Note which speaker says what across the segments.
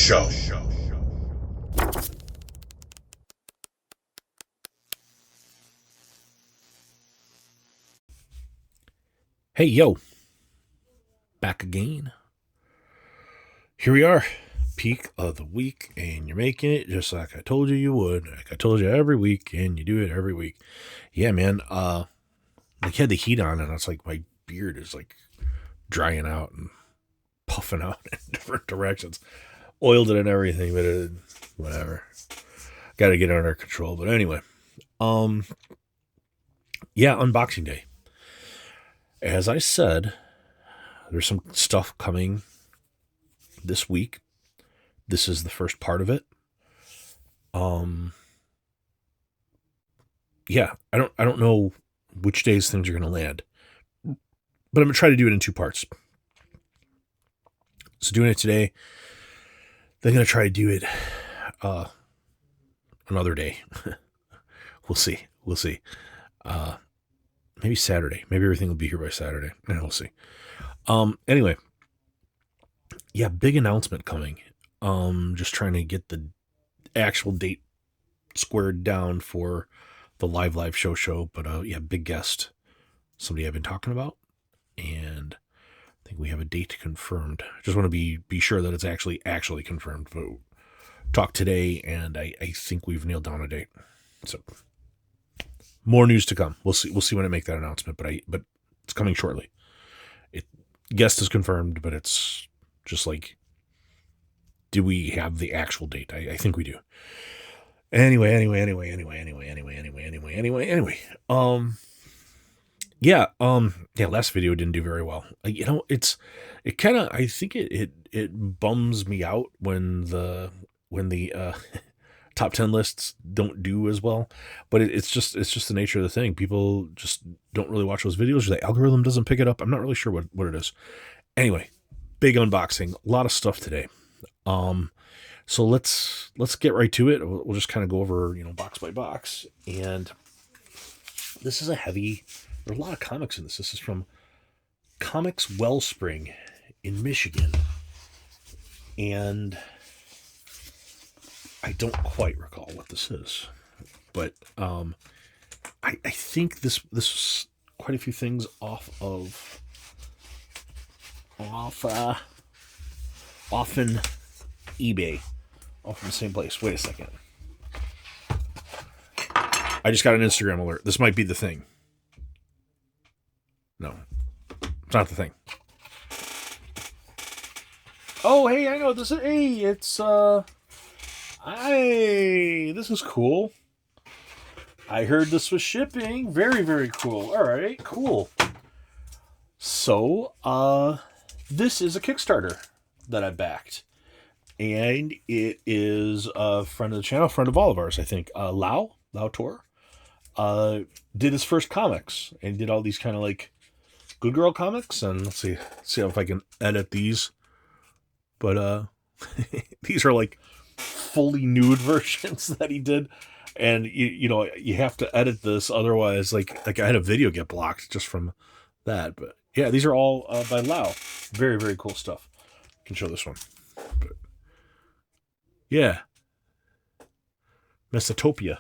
Speaker 1: Show.
Speaker 2: Hey, yo, back again. Here we are, peak of the week, and you're making it just like I told you you would. Like I told you every week, and you do it every week. Yeah, man. Like had the heat on, and it's like my beard is like drying out and puffing out in different directions. Oiled it and everything, but whatever. Got to get it under control. But anyway, yeah, unboxing day. As I said, there's some stuff coming this week. This is the first part of it. Yeah, I don't know which days things are going to land, but I'm going to try to do it in two parts. So doing it today, then going to try to do it another day. We'll see. Maybe Saturday. Maybe everything will be here by Saturday. And we'll see. Anyway, yeah, big announcement coming. Just trying to get the actual date squared down for the live show. But yeah, big guest. Somebody I've been talking about, and I think we have a date confirmed. Just want to be sure that it's actually confirmed. But talk today, and I think we've nailed down a date. So more news to come. We'll see when I make that announcement. But it's coming shortly. Guest is confirmed, but it's just like, do we have the actual date? I think we do. Anyway. Yeah. Last video didn't do very well. It kind of, I think it bums me out when the top 10 lists don't do as well, but it's just the nature of the thing. People just don't really watch those videos, or the algorithm doesn't pick it up. I'm not really sure what it is. Anyway, big unboxing, a lot of stuff today. So let's get right to it. We'll just kind of go over, box by box. And this is there's a lot of comics in this. This is from Comics Wellspring in Michigan. And I don't quite recall what this is, but I think this was quite a few things off often eBay, all from the same place. Wait a second. I just got an Instagram alert. This might be the thing. No, it's not the thing. Oh, hey, I know this is. Hey, it's this is cool. I heard this was shipping. Very, very cool. All right, cool. So, this is a Kickstarter that I backed. And it is a friend of the channel, friend of all of ours, I think. Lau Tor, did his first comics and did all these kind of like Good Girl comics. And let's see if I can edit these. But these are like fully nude versions that he did, and you have to edit this, otherwise like I had a video get blocked just from that. But yeah, these are all by Lau. Very, very cool stuff. I can show this one, but yeah, Mesotopia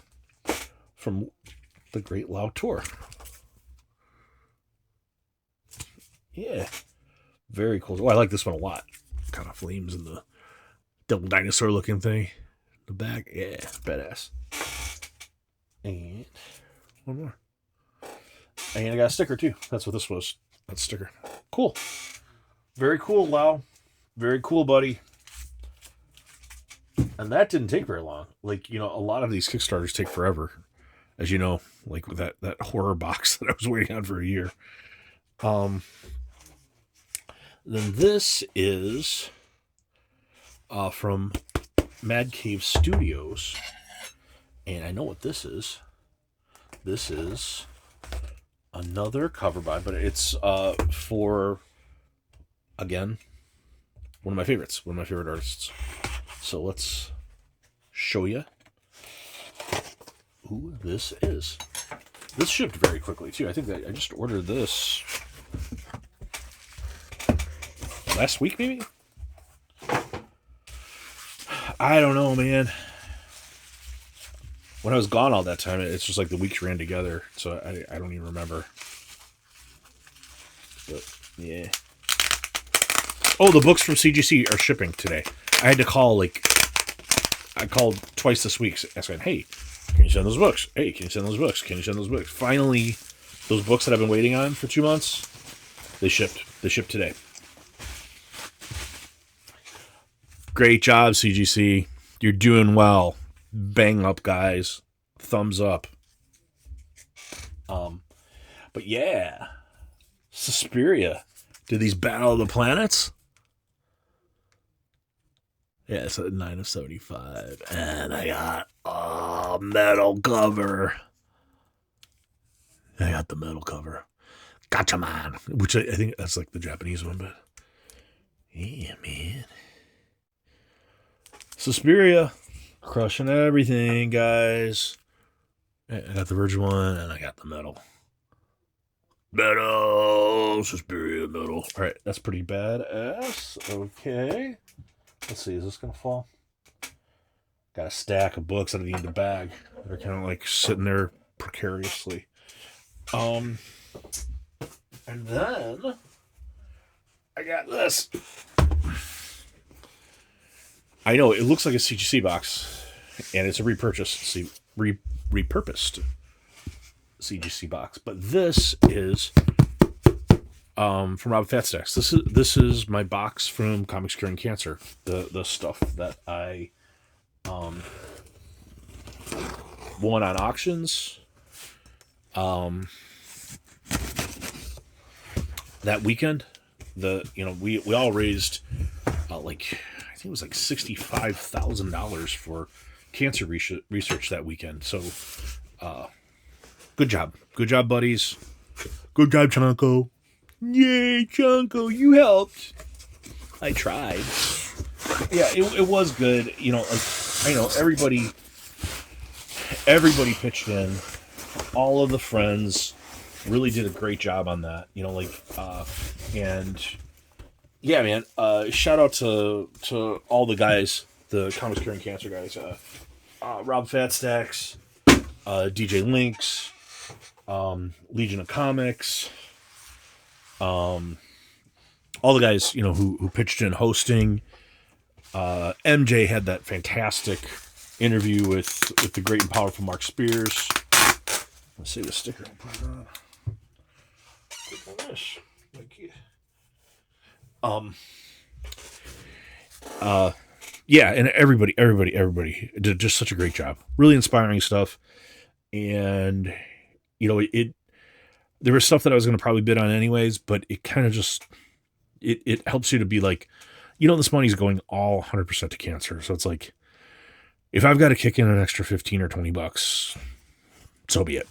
Speaker 2: from the great Lau Tor. Yeah, very cool. Oh, I like this one a lot. Kind of flames in the double dinosaur looking thing. The back, yeah, badass. And one more. And I got a sticker too. That's what this was. That sticker. Cool. Very cool, Lau. Very cool, buddy. And that didn't take very long. Like, a lot of these Kickstarters take forever. As you know, like that horror box that I was waiting on for a year. Then this is from Mad Cave Studios, and I know what this is. This is another cover by, but it's for, again, one of my favorites, one of my favorite artists. So let's show you who this is. This shipped very quickly too. I think that I just ordered this last week, maybe. I don't know, man. When I was gone all that time, it's just like the weeks ran together, so I don't even remember. But yeah. Oh, the books from CGC are shipping today. I had to call I called twice this week asking, hey, can you send those books? Hey, can you send those books? Can you send those books? Finally, those books that I've been waiting on for 2 months, they shipped. They shipped today. Great job, CGC. You're doing well. Bang up, guys. Thumbs up. But yeah. Suspiria. Did these Battle of the Planets? Yeah, it's a 9 of 75. And I got a metal cover. I got the metal cover. Gotcha, man. Which I think that's like the Japanese one, but yeah, man. Suspiria. Crushing everything, guys. I got the Virgin one, and I got the metal. Metal! Suspiria metal. Alright, that's pretty badass. Okay. Let's see, is this going to fall? Got a stack of books out of the bag. They're kind of like sitting there precariously. And then I got this. I know it looks like a CGC box, and it's a repurposed CGC box. But this is from Rob Fatstacks. This is my box from Comics Curing Cancer. The stuff that I won on auctions. That weekend, we all raised I think it was like $65,000 for cancer research that weekend. So, good job, buddies. Good job, Chonko. Yay, Chonko, you helped. I tried. Yeah, it was good. I know everybody pitched in. All of the friends really did a great job on that. And yeah, man. Shout out to all the guys, the Comics Curing Cancer guys. Rob Fatstacks, DJ Lynx, Legion of Comics, all the guys who pitched in hosting. MJ had that fantastic interview with the great and powerful Mark Spears. Let's see the sticker I'll put it on. Look at this. Yeah, and everybody did just such a great job. Really inspiring stuff. And there was stuff that I was going to probably bid on anyways, but it kind of just it helps you to be like, this money's going all 100% to cancer. So it's like, if I've got to kick in an extra 15 or 20 bucks, so be it.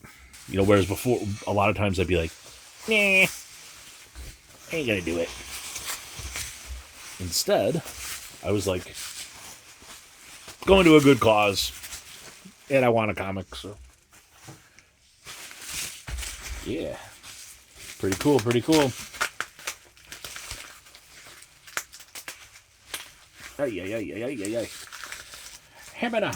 Speaker 2: Whereas before, a lot of times I'd be like, nah, I ain't gonna do it. Instead, I was like, going to a good cause, and I want a comic, so yeah, pretty cool. Ay. Himana.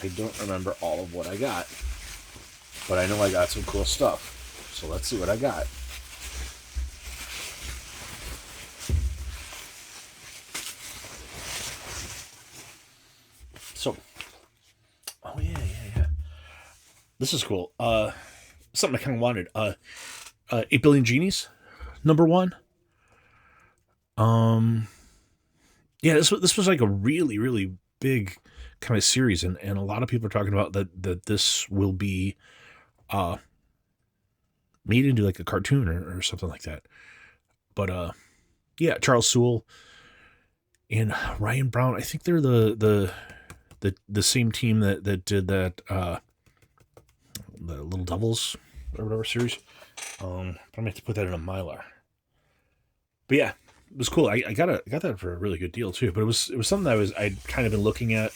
Speaker 2: I don't remember all of what I got, but I know I got some cool stuff. So let's see what I got. So, oh yeah. This is cool. Something I kind of wanted. 8 Billion Genies, #1. Yeah, this was like a really, really big kind of series, and a lot of people are talking about that this will be made into like a cartoon or something like that. But yeah, Charles Soule and Ryan Brown, I think they're the same team that did that the Little Devils or whatever series. I'm gonna have to put that in a Mylar. But yeah, it was cool. I got that for a really good deal too. But it was something that I'd kind of been looking at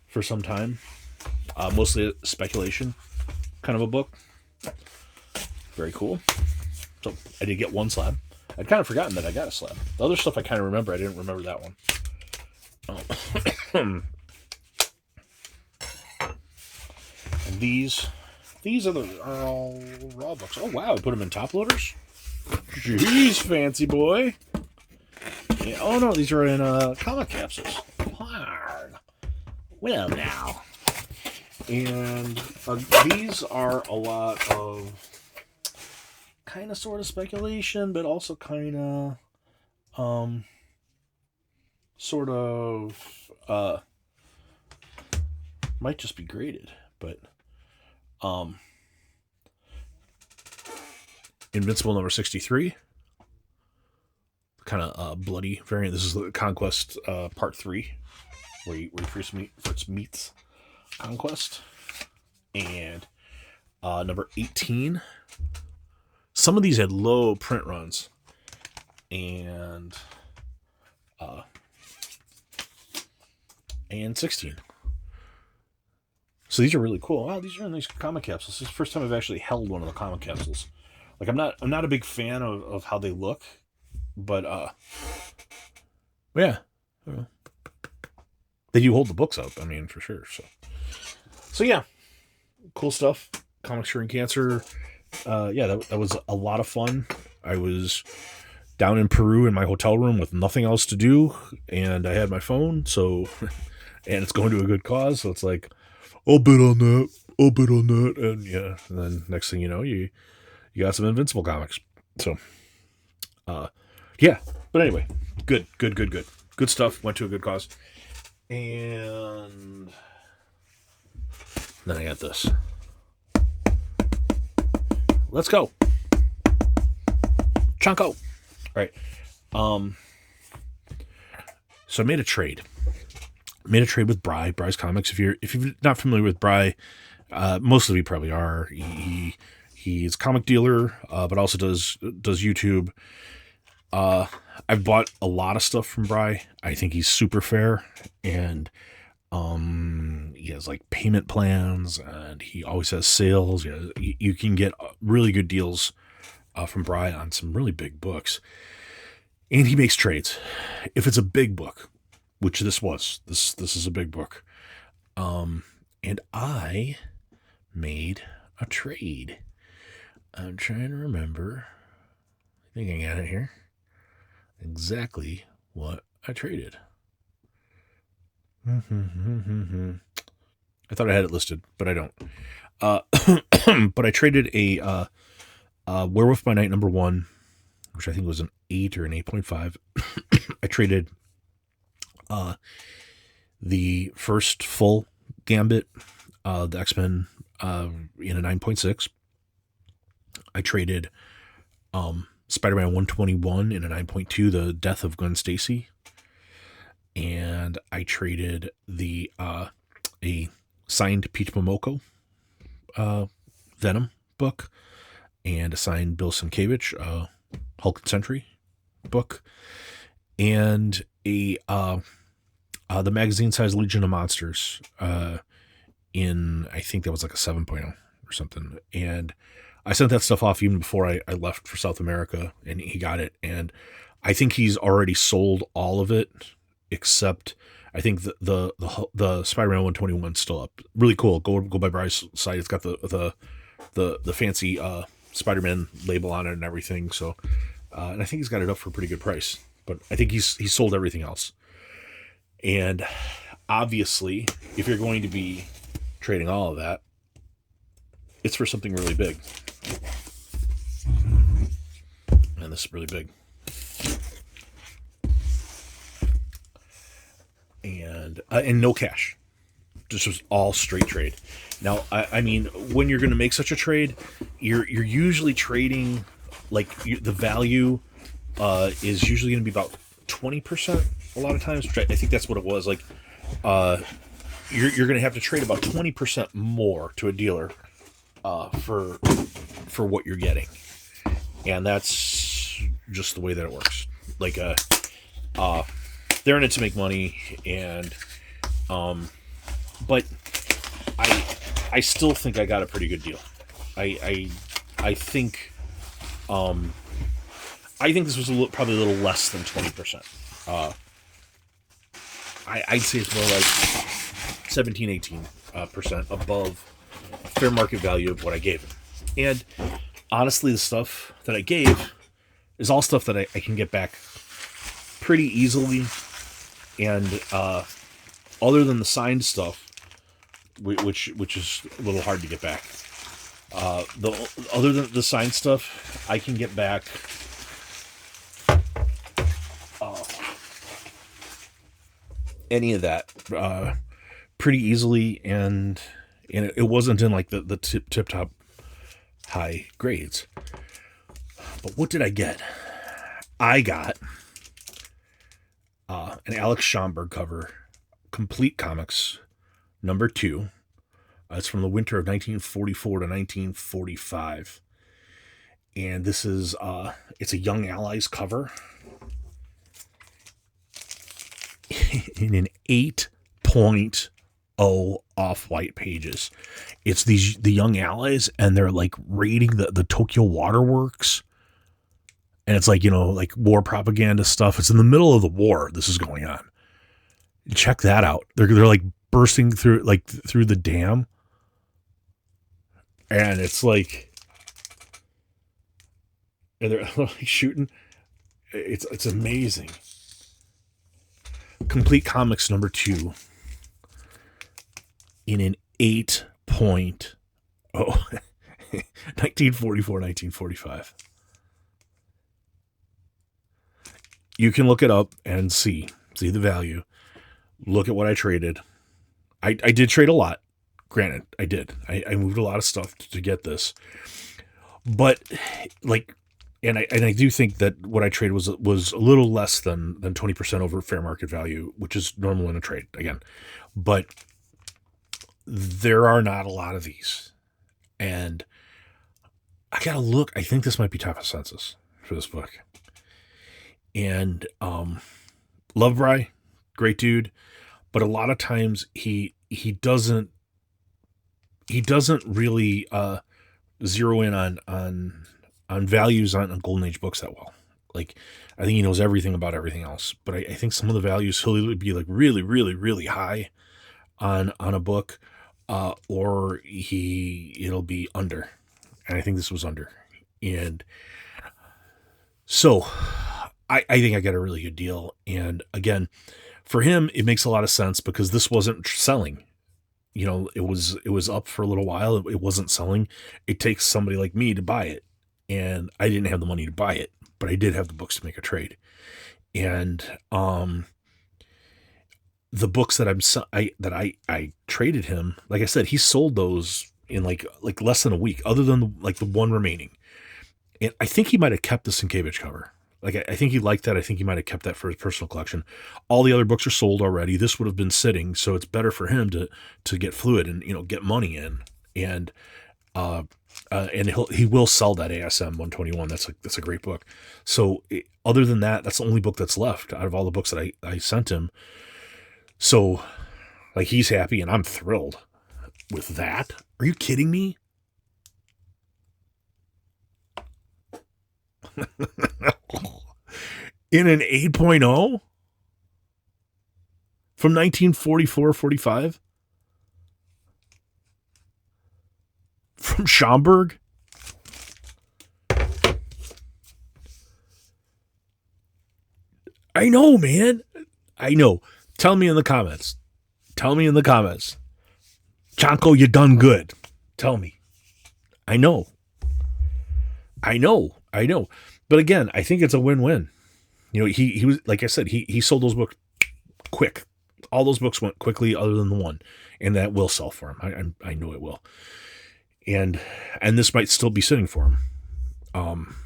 Speaker 2: for some time. Mostly speculation kind of a book. Very cool. So I did get one slab. I'd kind of forgotten that I got a slab. The other stuff I kind of remember. I didn't remember that one. And these are all raw books. Oh wow, I put them in top loaders. Jeez, fancy boy. Yeah, oh no, these are in comic capsules. Well now. And these are a lot of kind of sort of speculation, but also kind of sort of might just be graded, but Invincible number 63, kind of bloody variant. This is the Conquest part 3, where he first meets Conquest. And number 18. Some of these had low print runs, and 16. So these are really cool. Wow, these are in these comic capsules. This is the first time I've actually held one of the comic capsules. Like I'm not a big fan of how they look, but yeah, they do hold the books up. I mean, for sure. So yeah, cool stuff. Comics Curing Cancer. Yeah, that was a lot of fun. I was down in Peru in my hotel room with nothing else to do, and I had my phone, so and it's going to a good cause, so it's like, I'll bid on that, and yeah, and then next thing you know, you got some Invincible comics. So yeah. But anyway, good stuff. Went to a good cause. And then I got this. Let's go. Chonko. All right. So I made a trade. With Bry's Comics. If you're not familiar with Bry, most of you probably are. He's a comic dealer, but also does YouTube. I've bought a lot of stuff from Bry. I think he's super fair, and he has like payment plans, and he always has sales. You can get really good deals from Bry on some really big books, and he makes trades. If it's a big book, which this was, this is a big book, and I made a trade. I'm trying to remember. I think I got it here. Exactly what I traded. I thought I had it listed, but I don't. But I traded a Werewolf by Night number 1, which I think was an 8 or an 8.5. I traded the first full Gambit, the X-Men, in a 9.6. I traded Spider-Man 121 in a 9.2, the Death of Gwen Stacy. And I traded the a signed Peach Momoko Venom book, and a signed Bill Sienkiewicz Hulk and Sentry book, and the magazine size Legion of Monsters in, I think that was like a 7.0 or something. And I sent that stuff off even before I left for South America, and he got it. And I think he's already sold all of it, except I think the Spider-Man 121 is still up. Really cool. Go by Bry's site. It's got the fancy Spider-Man label on it and everything. So, and I think he's got it up for a pretty good price. But I think he's sold everything else. And obviously, if you're going to be trading all of that, it's for something really big. And this is really big. And no cash. This was all straight trade. Now, I mean, when you're going to make such a trade, you're usually trading, like, the value is usually going to be about 20% a lot of times. I think that's what it was. Like, you're going to have to trade about 20% more to a dealer for what you're getting. And that's just the way that it works. Like, they're in it to make money, and but I still think I got a pretty good deal. I think I think this was probably a little less than 20%. I'd say it's more like 17, 18% above fair market value of what I gave him. And honestly, the stuff that I gave is all stuff that I can get back pretty easily. And other than the signed stuff, which is a little hard to get back, other than the signed stuff, I can get back any of that pretty easily, and it wasn't in like the tip top high grades. But what did I get? I got an Alex Schomburg cover, Complete Comics, number 2. It's from the winter of 1944 to 1945. And this is, it's a Young Allies cover in an 8.0 off-white pages. It's the Young Allies, and they're like raiding the Tokyo Waterworks. And it's like, like war propaganda stuff. It's in the middle of the war. This is going on. Check that out. They're like bursting through the dam. And it's like, and they're like shooting. It's amazing. Complete Comics number 2 in an 8.0 1944, 1945. You can look it up and see the value. Look at what I traded. I did trade a lot. Granted, I did. I moved a lot of stuff to get this. But like, and I do think that what I traded was a little less than 20% over fair market value, which is normal in a trade again. But there are not a lot of these. And I gotta look. I think this might be top of census for this book. And Love Bry, great dude, but a lot of times he doesn't really zero in on values on Golden Age books that well. Like, I think he knows everything about everything else, but I think some of the values he'll be like really, really, really high on a book, or it'll be under, and I think this was under, and so I think I got a really good deal. And again, for him, it makes a lot of sense because this wasn't selling. It was up for a little while. It wasn't selling. It takes somebody like me to buy it. And I didn't have the money to buy it, but I did have the books to make a trade. And the books that I traded him, like I said, he sold those in like less than a week, other than the one remaining. And I think he might have kept the Sienkiewicz cover. Like, I think he liked that. I think he might have kept that for his personal collection. All the other books are sold already. This would have been sitting, so it's better for him to get fluid and get money in. And he will sell that ASM 121. That's a great book. So other than that, that's the only book that's left out of all the books that I sent him. So like, he's happy and I'm thrilled with that. Are you kidding me? In an 8.0 from 1944-45 from Schomburg. I know, man. I know. Tell me in the comments. Chonko, you done good. Tell me. I know. But again, I think it's a win-win. He was, like I said, he sold those books quick. All those books went quickly other than the one, and that will sell for him. I know it will. And this might still be sitting for him.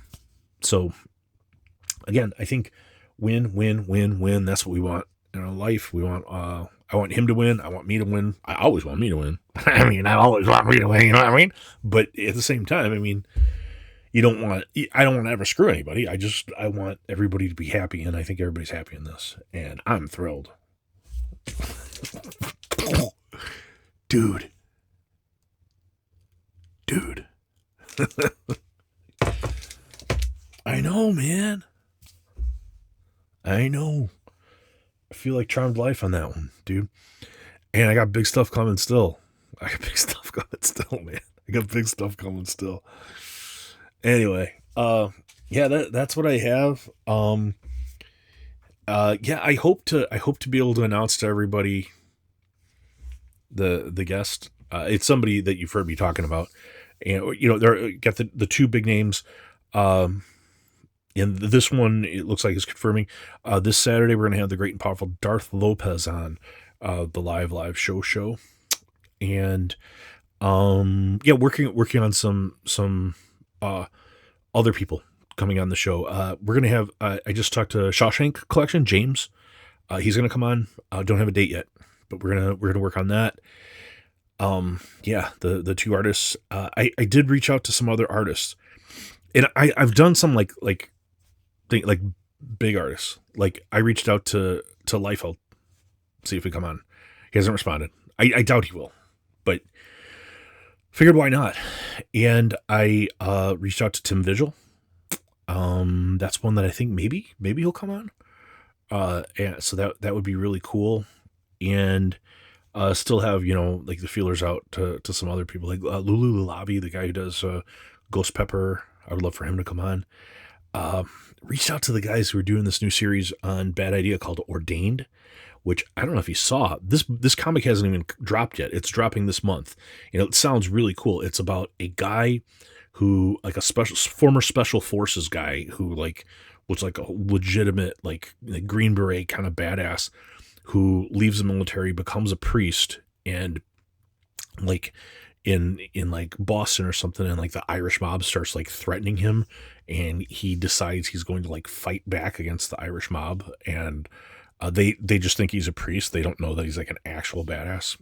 Speaker 2: So again, I think win. That's what we want in our life. We want, I want him to win. I want me to win. I always want me to win. I always want me to win. You know what I mean? But at the same time, I don't want to ever screw anybody. I want everybody to be happy, and I think everybody's happy in this, and I'm thrilled. Dude. I know, man. I know. I feel like Charmed Life on that one, dude. And I got big stuff coming still. I got big stuff coming still, man. I got big stuff coming still. Anyway, yeah, that's what I have. Yeah, I hope to be able to announce to everybody the guest. It's somebody that you've heard me talking about, and they're got the two big names. And this one, it looks like is confirming. This Saturday, we're going to have the great and powerful Darth Lopez on the live show, and yeah, working on some other people coming on the show. We're going to have. I just talked to Shawshank Collection, James. He's going to come on. Don't have a date yet, but we're gonna work on that. Yeah, the two artists. I did reach out to some other artists, and I've done some like big artists. Like I reached out to Liefeld, see if he come on. He hasn't responded. I doubt he will, but figured why not. And I reached out to Tim Vigil. That's one that I think maybe he'll come on. And so that would be really cool. And still have like the feelers out to some other people like Lulu Lalabi, the guy who does Ghost Pepper. I would love for him to come on. Reached out to the guys who are doing this new series on Bad Idea called Ordained, which I don't know if you saw. This comic hasn't even dropped yet. It's dropping this month. It sounds really cool. It's about a guy who, like a former special forces guy who like was like a legitimate like Green Beret kind of badass who leaves the military, becomes a priest, and like in like Boston or something, and like the Irish mob starts like threatening him, and he decides he's going to like fight back against the Irish mob, and they just think he's a priest. They don't know that he's like an actual badass,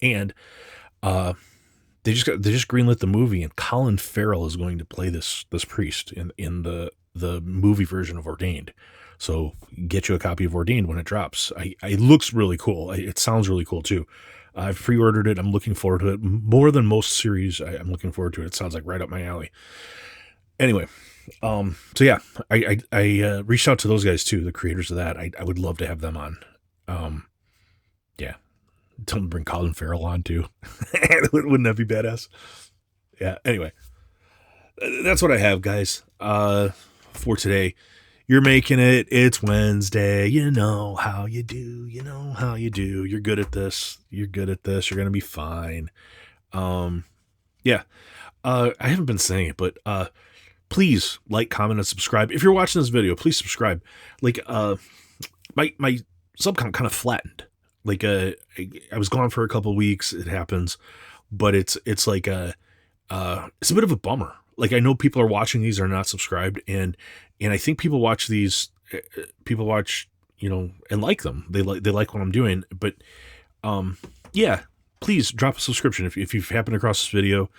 Speaker 2: and they just greenlit the movie, and Colin Farrell is going to play this priest in the movie version of Ordained. So get you a copy of Ordained when it drops. It looks really cool. It sounds really cool too. I've pre-ordered it. I'm looking forward to it more than most series. I'm looking forward to it. It sounds like right up my alley. Anyway, so yeah, I reached out to those guys too, the creators of that. I would love to have them on. Yeah, tell them to bring Colin Farrell on too. Wouldn't that be badass? Yeah. Anyway, that's what I have, guys. For today. You're making it. It's Wednesday. You know how you do. You know how you do. You're good at this. You're good at this. You're going to be fine. Yeah. I haven't been saying it, but please like, comment, and subscribe. If you're watching this video, please subscribe. Like my sub count kind of flattened. Like I was gone for a couple of weeks. It happens, but it's like it's a bit of a bummer. Like I know people are watching these are not subscribed, and I think people watch these, and like them. They like what I'm doing. But yeah, please drop a subscription if you've happened across this video,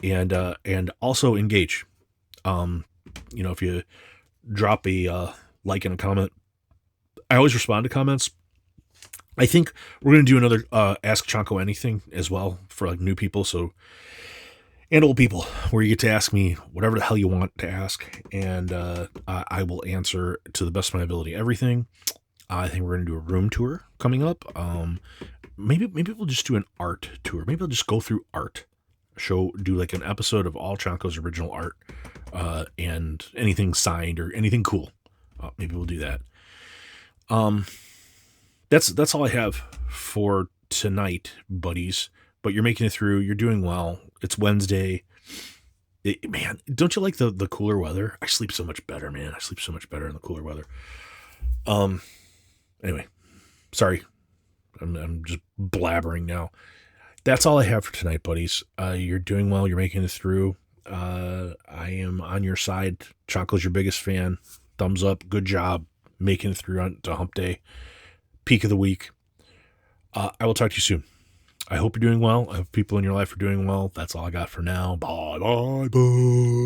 Speaker 2: and also engage. If you drop a like and a comment, I always respond to comments. I think we're gonna do another Ask Chonko Anything as well for like new people. And old people, where you get to ask me whatever the hell you want to ask, and I will answer to the best of my ability everything. I think we're going to do a room tour coming up. Maybe we'll just do an art tour. Maybe I'll just go through art. Do like an episode of all Chonko's original art, and anything signed or anything cool. Maybe we'll do that. That's all I have for tonight, buddies. But you're making it through. You're doing well. It's Wednesday. Man, don't you like the cooler weather? I sleep so much better, man. I sleep so much better in the cooler weather. Anyway, sorry. I'm just blabbering now. That's all I have for tonight, buddies. You're doing well. You're making it through. I am on your side. Chonko's your biggest fan. Thumbs up. Good job making it through to hump day. Peak of the week. I will talk to you soon. I hope you're doing well. I hope people in your life are doing well. That's all I got for now. Bye, bye, bye.